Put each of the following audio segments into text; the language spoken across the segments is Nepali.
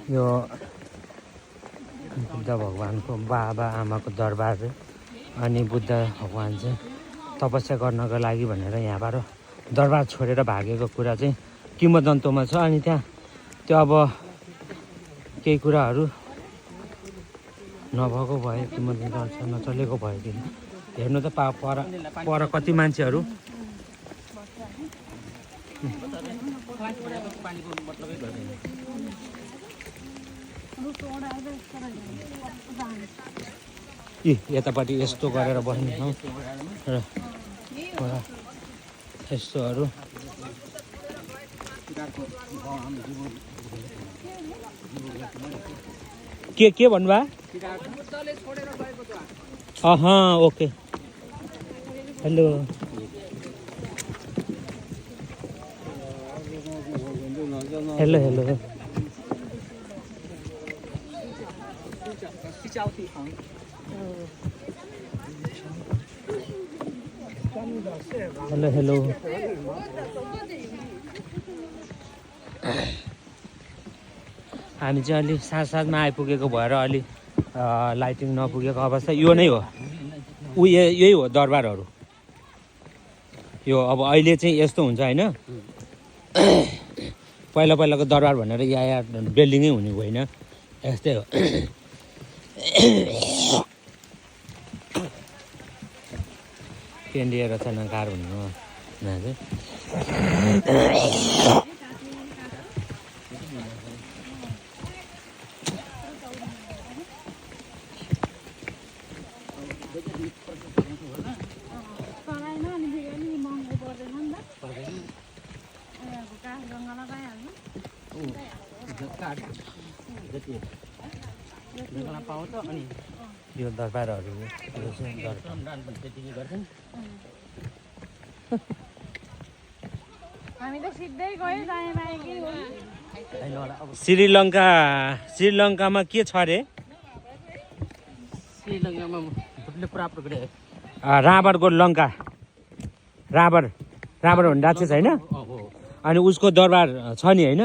यो बुद्ध भगवानको बाबा आमाको दरबार चाहिँ अनि बुद्ध भगवान चाहिँ तपस्या गर्नको लागि भनेर यहाँबाट दरबार छोडेर भागेको कुरा चाहिँ किंवदन्तीमा छ। अनि त्यहाँ त्यो अब केही कुराहरू नभएको भए किंवदन्ती अनुसार नचलेको भएदेखि हेर्नु त पर कति मान्छेहरू यतापट्टि यस्तो गरेर बस्ने ठाउँ र यस्तोहरू के भन्नुभयो? Okay hello hello hello hello hello हामी चाहिँ अलि साथमा आइपुगेको भएर अलि लाइटिङ नपुगेको अवस्था यो नै हो। यही हो दरबारहरू। यो अब अहिले चाहिँ यस्तो हुन्छ होइन, पहिलाको दरबार भनेर यहाँ बिल्डिङै हुने होइन, यस्तै हो। केन्द्रीय रचनाकार भन्नु चाहिँ यो दरबारहरू श्रीलङ्कामा के छ अरे? रावणको लङ्का, रावण भन्ने राक्षस होइन, अनि उसको दरबार छ नि होइन।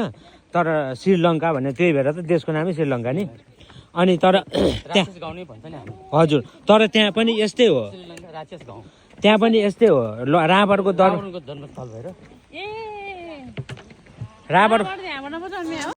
तर श्रीलङ्का भन्ने त्यही भएर त देशको नामै श्रीलङ्का नि। अनि तर हजुर, तर त्यहाँ पनि यस्तै हो, त्यहाँ पनि यस्तै हो। रावणको दरबार, रावण